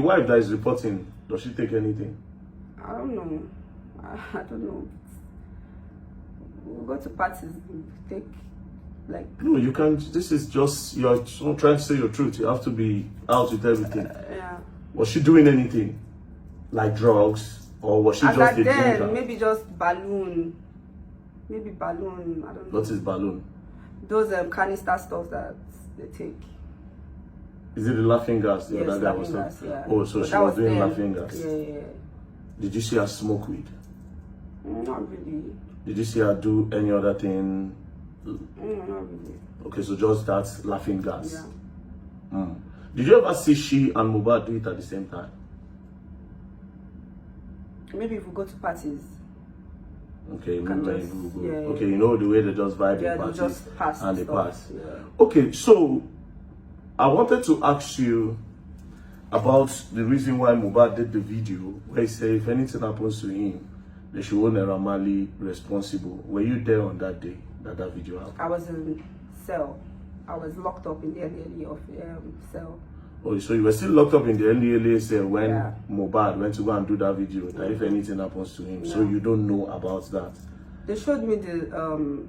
wife that is reporting, does she take anything? I don't know. I don't know. We'll go to parties, take like. No, you can't. This is just, you're not trying to say your truth. You have to be out with everything. Yeah. Was she doing anything? Like drugs? Or was she As just at a then, drinker? maybe just balloon. Maybe balloon. I don't know. What is balloon? Those canister stuff that they take. Is it the laughing gas? The Yes, other guy was laughing talking? gas, yeah. Oh, so But she that was doing then. laughing gas. Yeah. Did you see her smoke weed? Not really. Did you see her do any other thing? Not really. Okay, so just that laughing gas. Yeah. Mm. Did you ever see she and Mohbad do it at the same time? Maybe if we go to parties. Okay, Can maybe just- you go. yeah, yeah. Okay, you know the way they just vibe Yeah, in they parties just pass and they stuff. pass. Yeah. Okay, so I wanted to ask you about the reason why Mohbad did the video where he said if anything happens to him, they should hold Naira Marley responsible. Were you there on that day that video happened? I was in cell. I was locked up in the NLE of cell. Oh, so you were still locked up in the NDLA cell when Yeah. Mohbad went to go and do that video, that if anything happens to him, so Yeah. you don't know about that. They showed me the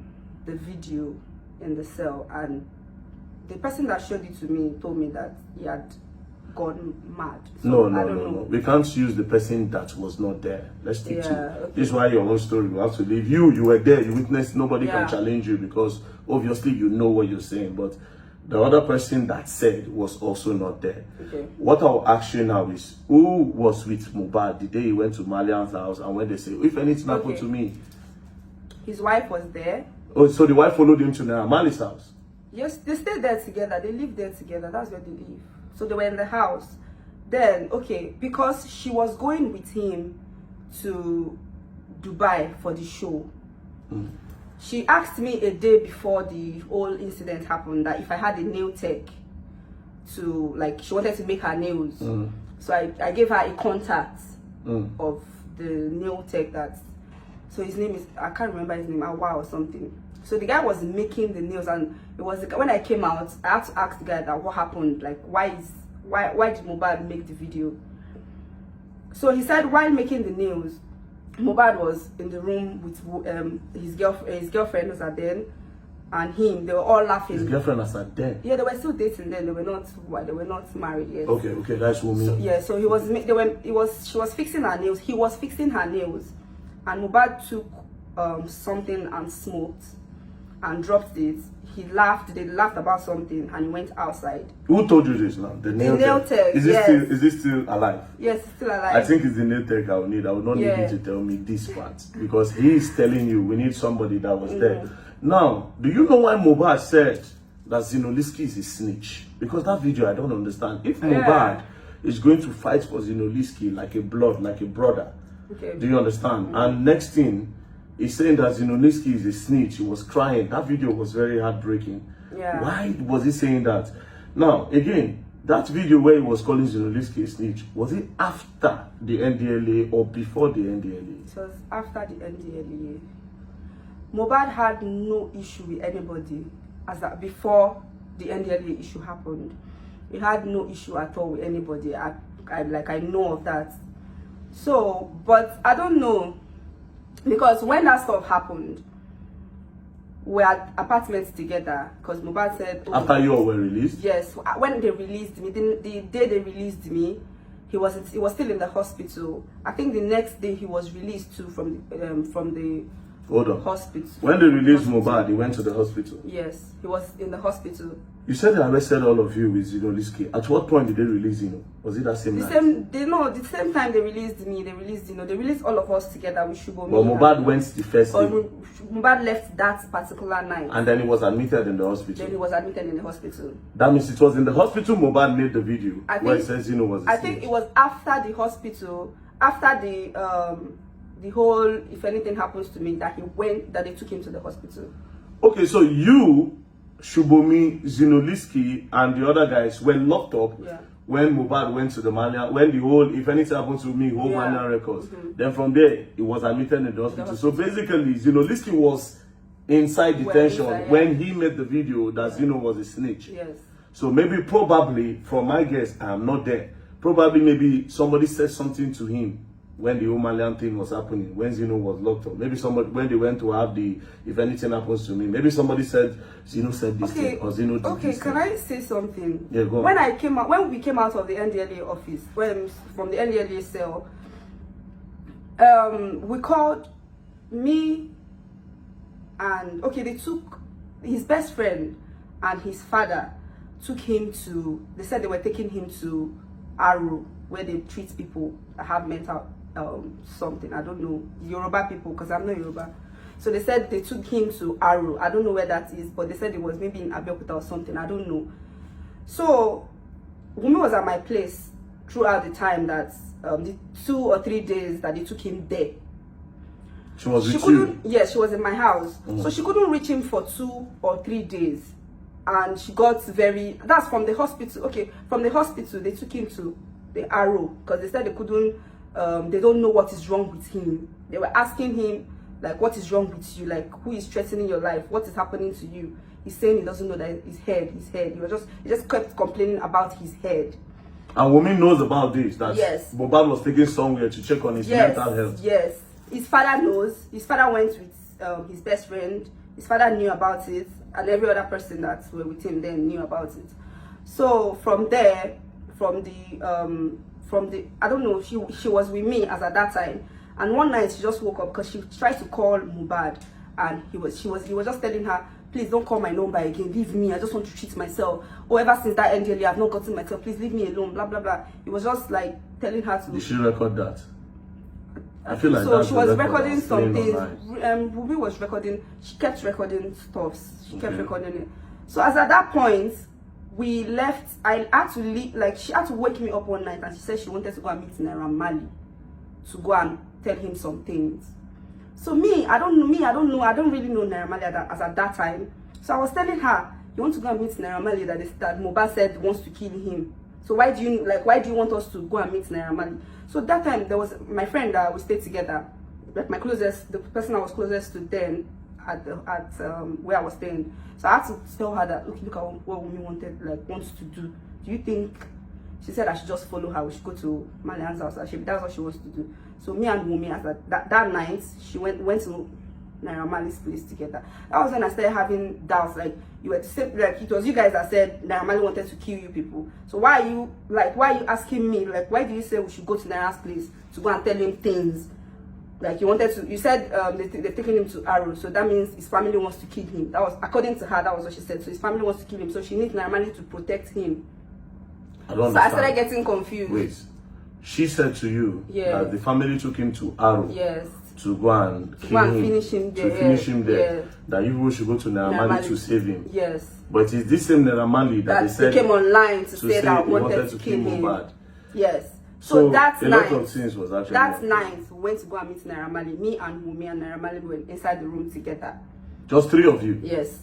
video in the cell, and the person that showed it to me told me that he had gone mad. So No, I no, don't no, know. no. We can't use the person that was not there. Let's stick to. Okay. This is why your own story will have to leave. You were there, you witnessed, nobody can Yeah. challenge you because obviously you know what you're saying. But the other person that said was also not there. Okay. What I'll ask you now is, who was with Mohbad the day he went to Malian's house and when they say, if anything happened Okay. to me? His wife was there. Oh, so the wife followed him to Naira Marley's house? Yes, they stayed there together. They lived there together. That's where they live. So they were in the house. Then, okay, because she was going with him to Dubai for the show. She asked me a day before the whole incident happened that if I had a nail tech to, like, she wanted to make her nails. So I gave her a contact of the nail tech that, so his name is, I can't remember his name, Awa or something. So the guy was making the nails, and it was, when I came out, I had to ask the guy that what happened, like why did Mohbad make the video? So he said while making the nails, Mohbad was in the room with his girlfriend was then, and him. They were all laughing. His girlfriend was at then? Yeah, they were still dating then. They were not married yet. Okay, that's what me. So, yeah, so she was fixing her nails. He was fixing her nails, and Mohbad took something and smoked and dropped it. He laughed. They laughed about something, and he went outside. Who told you this now? The nail tech. Is it still alive? Yes, it's still alive. I think it's the nail tech I will need. I will not need you to tell me this part because he is telling you we need somebody that was there. Now, do you know why Mohbad said that Zinoliski is a snitch? Because that video I don't understand. If Mohbad is going to fight for Zinoliski like a brother, do you understand? And next thing, he's saying that Zinoliski is a snitch. He was crying. That video was very heartbreaking. Yeah. Why was he saying that? Now, again, that video where he was calling Zinoliski a snitch, was it after the NDLA or before the NDLA? It was after the NDLA. Mohbad had no issue with anybody before the NDLA issue happened. He had no issue at all with anybody. I know of that. So, but I don't know, because when that stuff happened, we had apartments together. Because Mohbad said, after you all were released? Yes, when they released me, the day they released me, he was still in the hospital. I think the next day he was released too from the Hold on. hospital. When they released Mohbad, he went to the hospital. Yes, he was in the hospital. You said they arrested all of you with Zinoliski. At what point did they release Zino? Was it that same night? The same time they released me, they released all of us together with Shubomi. But Mohbad went the first day. Mohbad left that particular night. And then he was admitted in the hospital. Then he was admitted in the hospital. That means it was in the hospital Mohbad made the video where he says Zino was a snitch. think it was after the hospital, after the whole if anything happens to me that they took him to the hospital. Okay, so you, Shubomi, Zinoliski, and the other guys were locked up when Mohbad went to the Mania, when the whole if anything happens to me, whole Mania records. Then from there, he was admitted in the hospital. So basically, Zinoliski was inside detention when he made the video that Zino was a snitch. Yes. So maybe probably, from my guess, I am not there. Probably maybe somebody said something to him when the Omalian thing was happening, when Zino was locked up. Maybe somebody, when they went to have the, if anything happens to me, maybe somebody said, Zino said this thing, or Zino did this can thing. I say something? Yeah, go on. When we came out of the NDLA office, from the NDLA cell, we called me and, they took his best friend and his father, took him to, they said they were taking him to Aro, where they treat people that have mental something, I don't know, Yoruba people, because I'm not Yoruba. So they said they took him to Aro. I don't know where that is, but they said it was maybe in Abeokuta or something, I don't know. So Wunmi was at my place throughout the time that the 2 or 3 days that they took him there. She was with you? Yes, she was in my house. So she couldn't reach him for 2 or 3 days. And she got very, that's from the hospital. From the hospital, they took him to the Aro because they said they couldn't, they don't know what is wrong with him. They were asking him, like, what is wrong with you? Like, who is threatening your life? What is happening to you? He's saying he doesn't know that his head. He just kept complaining about his head. And Wunmi knows about this, that yes, Mohbad was taken somewhere to check on his mental health. Yes, his father knows. His father went with his best friend. His father knew about it, and every other person that were with him then knew about it. So from there, from the I don't know, she was with me as at that time, and one night she just woke up because she tried to call Mohbad, and he was just telling her, please don't call my number again, leave me, I just want to treat myself. Or ever since that NDLA, I've not gotten myself, please leave me alone, blah blah blah. He was just like telling her to. Did she record that? I feel like so she was recording some things. Ruby was recording. She kept recording stuffs. She kept recording it. So as at that point, we left. I had to leave. Like, she had to wake me up one night, and she said she wanted to go and meet Naira Marley to go and tell him some things. So I don't know. I don't really know Naira Marley as at that time. So I was telling her, you want to go and meet Naira Marley that Mohbad said wants to kill him. So why do you want us to go and meet Naira Marley? So that time there was my friend that we stayed together, like the person I was closest to then at where I was staying. So I had to tell her that look at what Wunmi wants to do. Do you think? She said I should just follow her. We should go to Malian's house. That's what she wants to do. So me and Wunmi, as that night, she went to Naira Marley's place together. That was when I started having doubts. Like, you were to say, like, it was you guys that said Naira Marley wanted to kill you people. So why are you asking me? Like, why do you say we should go to Naira's place to go and tell him things? Like, you said they're taking him to Aro, so that means his family wants to kill him. That was, according to her, that was what she said. So his family wants to kill him, so she needs Naira Marley to protect him. I don't so understand. I started getting confused. Wait, she said to you that the family took him to Aro. Yes. To go and kill him, finish him there. To finish him there. Yeah. That you should go to Naira Marley to save him. Yes. But it's this same Naira Marley that they said came online to say that wanted to kill him. Mohbad. Yes. So that night, lot of things was actually that night we went to go and meet Naira Marley. Me and Wunmi and Naira Marley were inside the room together. Just 3 of you? Yes.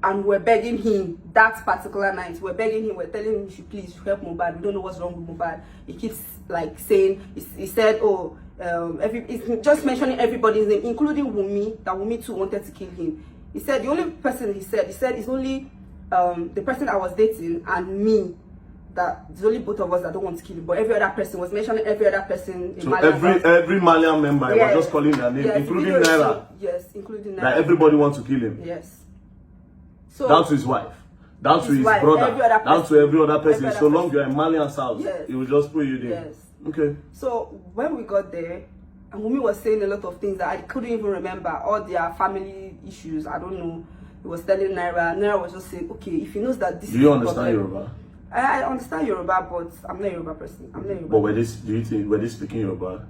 And we're begging him that particular night. We're begging him. We're telling him, you should please help Mohbad. We don't know what's wrong with Mohbad. He keeps like saying, he said, oh, he's just mentioning everybody's name, including Wunmi, that Wunmi too wanted to kill him. He said the only person he said it's only the person I was dating and me, that it's only both of us that don't want to kill him. But every other person was mentioning every other person in so Malian. every Malian member was just calling their name, including Naira. Yes, including Naira. That everybody wants to kill him. Yes. So down to his wife, down to his brother, down to every other person. So long you're in Malian's house, he will just put you there. Yes. Okay. So when we got there, and Wunmi was saying a lot of things that I couldn't even remember, all their family issues. I don't know. He was telling Naira. Naira was just saying, okay, if he knows that this. Do you understand Yoruba? I understand Yoruba, but I'm not a Yoruba person. I'm not Yoruba. But do you think were they speaking Yoruba?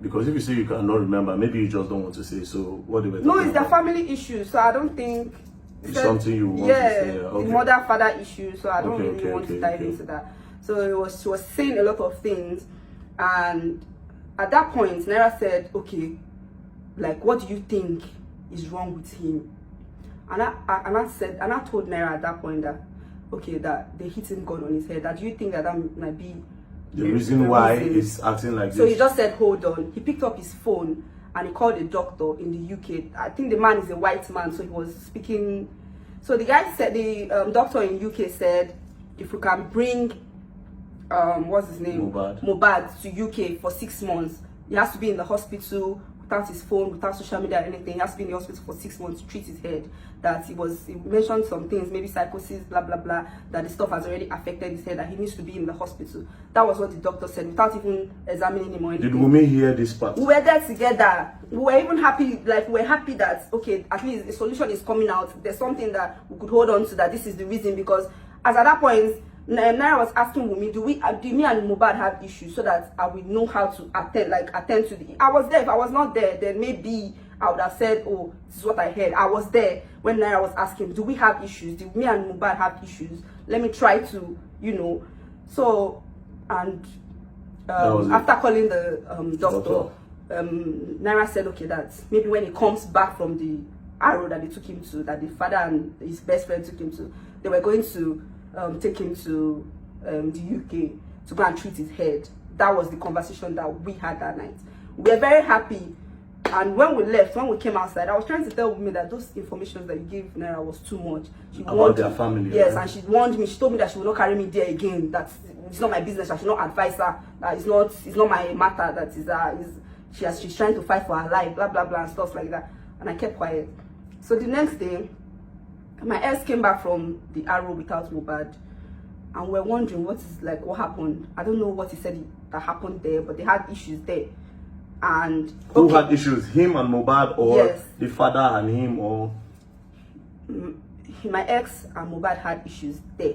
Because if you say you cannot remember, maybe you just don't want to say. So what they were talking No, it's about? their family issues. So I don't think it's something you want to say. Okay. The mother-father issue. So I don't really want to dive into that. So she was saying a lot of things, and at that point, Naira said, "Okay, like, what do you think is wrong with him?" And I told Naira at that point that, okay, that they hit him gun on his head. That do you think that might be the reason why he's acting like this? So he just said, hold on. He picked up his phone and he called a doctor in the UK. I think the man is a white man, so he was speaking. So the guy said, the doctor in UK said, if we can bring what's his name? Mohbad to UK for 6 months. He has to be in the hospital without his phone, without social media or anything. He has to be in the hospital for 6 months to treat his head. That he mentioned some things, maybe psychosis, blah blah blah, that the stuff has already affected his head, that he needs to be in the hospital. That was what the doctor said without even examining him or anything. Did Wunmi hear this part? We were there together. We were even happy, like we were happy that okay, at least a solution is coming out. There's something that we could hold on to, that this is the reason, because as at that point, Naira was asking Wunmi, do me and Mohbad have issues, so that I will know how to attend to the. I was there. If I was not there, then maybe I would have said, oh, this is what I heard. I was there when Naira was asking, do we have issues? Do me and Mohbad have issues? Let me try to, So, and after calling the doctor, Naira said, okay, that maybe when he comes back from the Arrow that they took him to, that the father and his best friend took him to, they were going to take him to the UK to go and treat his head. That was the conversation that we had that night. We were very happy. And when we left, when we came outside, I was trying to tell me that those information that you gave Naira was too much. She about their family. Yes, right? And she warned me. She told me that she would not carry me there again. That it's not my business. I should not advise her. That it's not my matter. That she's trying to fight for her life. Blah blah blah and stuff like that. And I kept quiet. So the next day, my ex came back from the Arrow without Mohbad, and we're wondering what happened. I don't know what he said that happened there, but they had issues there. And who had issues? Him and Mohbad, or yes, the father and him, or my ex and Mohbad had issues there.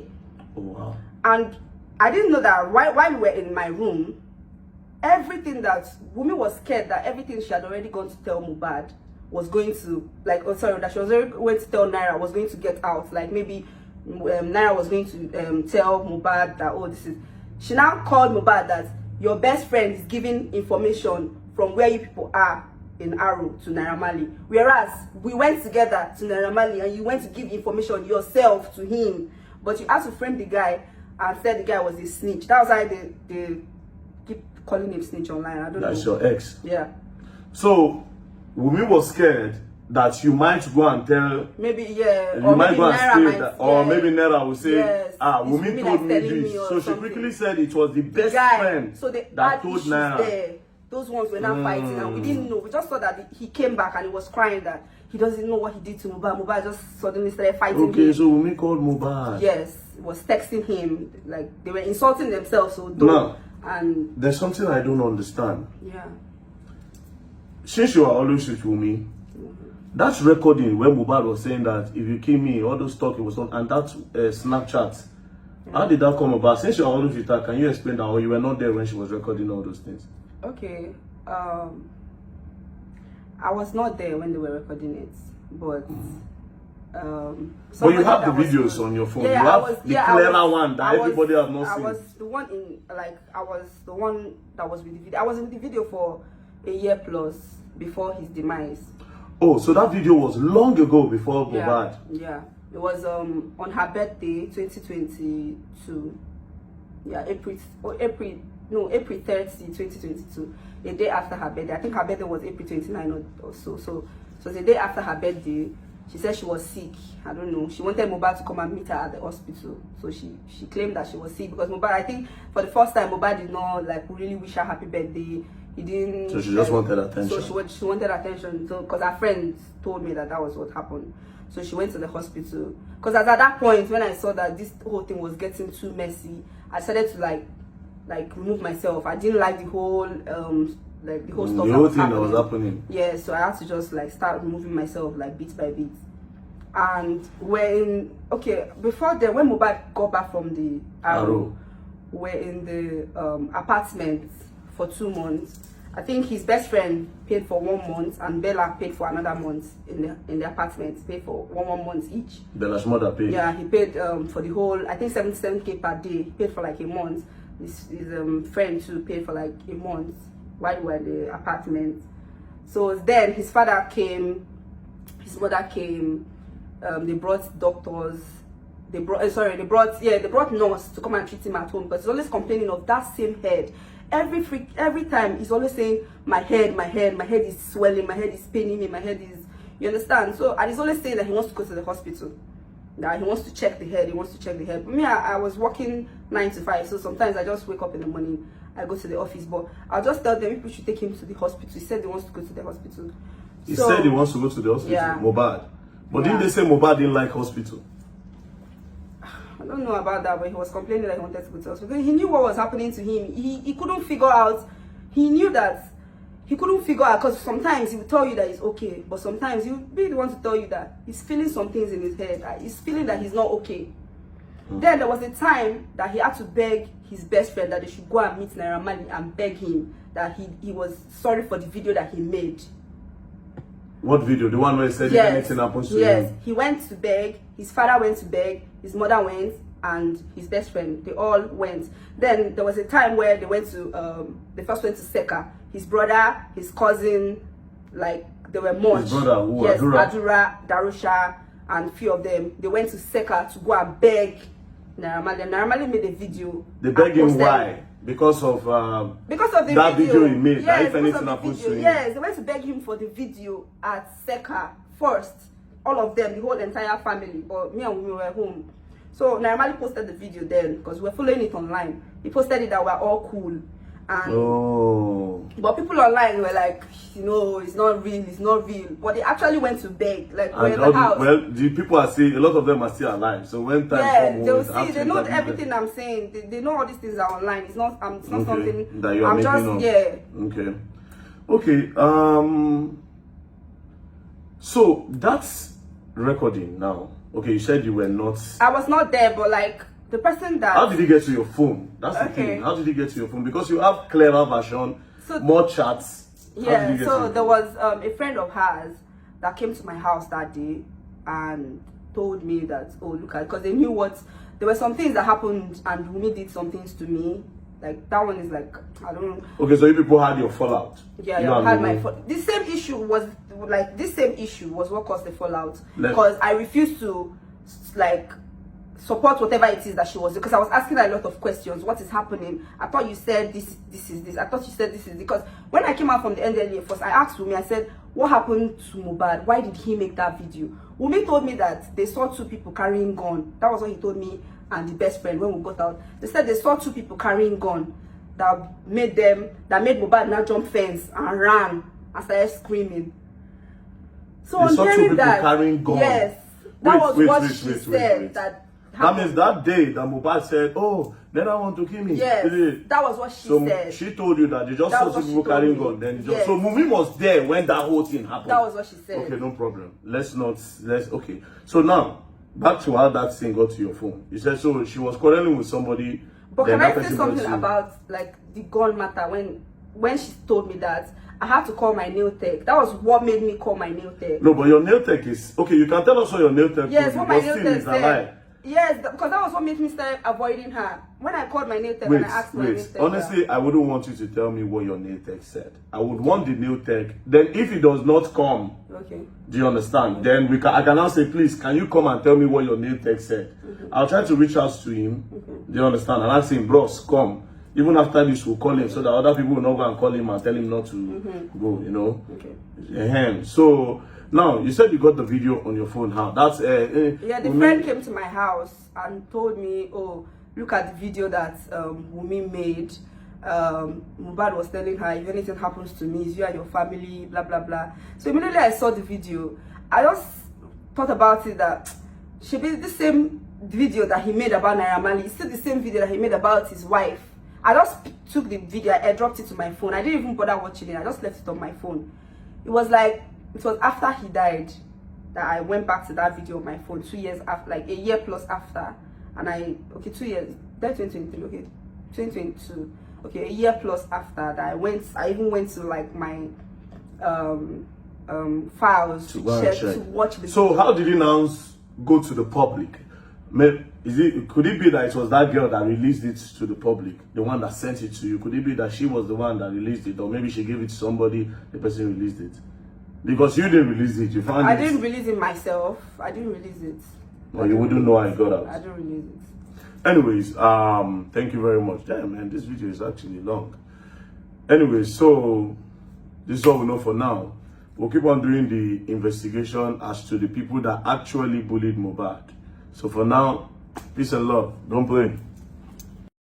Oh wow! And I didn't know that while we were in my room, everything that Wunmi was scared that everything she had already gone to tell Mohbad was going to that she was already going to tell Naira was going to get out. Like maybe Naira was going to tell Mohbad that, oh, this is. She now called Mohbad that your best friend is giving information from where you people are in Arrow to Naira Marley, whereas we went together to Naira Marley and you went to give information yourself to him, but you had to frame the guy and said the guy was a snitch. That was why they keep calling him snitch online. I don't know. That's your ex. Yeah. So Wunmi was scared that you might go and tell. Maybe yeah. You might go and say that, or maybe Naira will say, yes, Wunmi told me this. So she quickly said it was the best friend so they that told Naira. There. Those ones were not fighting, and we didn't know. We just saw that he came back and he was crying that he doesn't know what he did to Mohbad. Mohbad just suddenly started fighting him. Okay, so Wunmi called Mohbad. Yes, was texting him, like they were insulting themselves. So now, and there's something I don't understand. Yeah. Since you are always with Wunmi, that recording where Mohbad was saying that if you kill me, all those talking was on, and that Snapchat, how did that come about? Since you are always with her, can you explain that, or you were not there when she was recording all those things? Okay, I was not there when they were recording it, but but you have the videos on your phone. Yeah, you have the clearer one that everybody has not seen. I was the one that was with the video. I was in the video for a year plus before his demise. Oh, so that video was long ago before Mohbad. Yeah, it was on her birthday, 2022. Yeah, April 30, 2022. A day after her birthday. I think her birthday was April 29 or so. So the day after her birthday, she said she was sick. I don't know. She wanted Mohbad to come and meet her at the hospital. So she claimed that she was sick because Mohbad, I think for the first time, Mohbad did not really wish her happy birthday. He didn't. So she just wanted attention. So she wanted attention. So because her friends told me that was what happened. So she went to the hospital. Because at that point, when I saw that this whole thing was getting too messy, I started to remove myself. I didn't like the whole the whole stuff. The whole thing that was happening. Yeah, so I had to just start removing myself bit by bit. And before then, when Mohbad got back from the Arrow, we're in the apartment for 2 months. I think his best friend paid for 1 month and Bella paid for another month in the apartment. Paid for one month each. Bella's mother paid. Yeah, he paid for the whole, I think 77K per day. He paid for a month. His friend too paid for a month while we were in the apartment. So then his father came, his mother came. They brought doctors. They brought nurse to come and treat him at home because he's always complaining of that same head. Every time he's always saying my head is swelling, my head is paining me, my head is, you understand? So and he's always saying that he wants to go to the hospital. that he wants to check the head. He wants to check the head. But me, I was working 9 to 5, so sometimes I just wake up in the morning. I go to the office, but I'll just tell them people should take him to the hospital. He said he wants to go to the hospital. He said he wants to go to the hospital. Yeah. Mohbad. But didn't they say Mohbad didn't like hospital? I don't know about that, but he was complaining that he wanted to go to hospital. He knew what was happening to him. He couldn't figure out. He knew that he couldn't figure out, because sometimes he will tell you that he's okay, but sometimes he will be the one to tell you that he's feeling some things in his head. He's feeling that he's not okay. Then there was a time that he had to beg his best friend that they should go and meet Naira Marley and beg him that he was sorry for the video that he made. What video? The one where he said if anything happens to him? Yes, he went to beg, his father went to beg, his mother went, and his best friend, they all went. Then there was a time where they went to, they first went to Seka. His brother, his cousin, like, they were much. His brother, who? Yes, Adura. Adura, Darusha, and few of them. They went to Seka to go and beg Naira Marley. Naira Marley made a video. They begged him why? Because of the that video he made. Yes, that if because anything of the happens video. to him. Yes, they went to beg him for the video at Seka first. All of them, the whole entire family. But me and we were home. So Naira Marley posted the video then, because we were following it online. He posted it that we're all cool. And but people online were like, you know, it's not real, it's not real. But they actually went to beg, like we're in the house. Well, the people are saying a lot of them are still alive. So when time comes, they'll see, they know everything I'm saying. They know all these things are online. It's not it's not something that you are making up. Okay. So that's recording now. Okay, you said you were not. I was not there, but like the person that. How did he get to your phone? That's the thing. How did he get to your phone? Because you have clearer version, more chats. Yeah. So there was a friend of hers that came to my house that day and told me that, oh, look at, because they knew what. There were some things that happened, and Wunmi did some things to me. Like that one is like, I don't know. Okay, so you people had your fallout. Yeah, I had my fallout. This same issue was what caused the fallout, because I refused to like support whatever it is that she was, because I was asking her a lot of questions. What is happening? I thought you said this is this. I thought you said this is, because when I came out from the NDLEA first, I asked Wunmi, I said, what happened to Mohbad? Why did he make that video? Wunmi told me that they saw 2 people carrying gun. That was what he told me and the best friend when we got out. They said they saw 2 people carrying gun that made Mohbad now jump fence and ran and started screaming. So they on saw 2 hearing people that, carrying gun. yes, that was what she said. That means that day that Mohbad said, oh, then I want to kill me. Yes, that was what she said. So she told you that they just saw 2 people carrying gun. Then just, so Wunmi was there when that whole thing happened. That was what she said. Okay, no problem. Okay. So now, back to how that thing got to your phone. You said so she was quarreling with somebody. But can I say something about like the gun matter? When she told me that, I had to call my nail tech. That was what made me call my nail tech. No, but your nail tech is okay. You can tell us what your nail tech is. Yes, what my nail tech said. Yes, because that was what made me start avoiding her. When I called my nail tech and I asked my nail tech. Honestly, I wouldn't want you to tell me what your nail tech said. I would want the nail tech. Then if it does not come, do you understand? Then I can now say, please, can you come and tell me what your nail tech said? I'll try to reach out to him. Do you understand? And I'll say, bros, come. Even after this, we'll call him so that other people will not go and call him and tell him not to go, you know? So now you said you got the video on your phone. How? That's yeah, the friend came to my house and told me, oh, look at the video that Wunmi made. Mohbad was telling her, if anything happens to me, it's you and your family, blah blah blah. So immediately I saw the video, I just thought about it that should be the same video that he made about Naira Marley. It's still the same video that he made about his wife. I just took the video, I dropped it to my phone. I didn't even bother watching it. I just left it on my phone. It was after he died that I went back to that video on my phone 2 years after, like a year plus after. And 2 years, that's 2023, okay, 2022. Okay, a year plus after that I even went to like my files to watch the So how did he now go to the public? Could it be that it was that girl that released it to the public, the one that sent it to you? Could it be that she was the one that released it, or maybe she gave it to somebody, the person released it? Because you didn't release it, you found I didn't release it myself. I didn't release it. Or you wouldn't know how it got out. I didn't release it. Anyways, thank you very much. Damn, man, this video is actually long. Anyways, so this is all we know for now. We'll keep on doing the investigation as to the people that actually bullied Mohbad. So for now, peace and love. Don't play.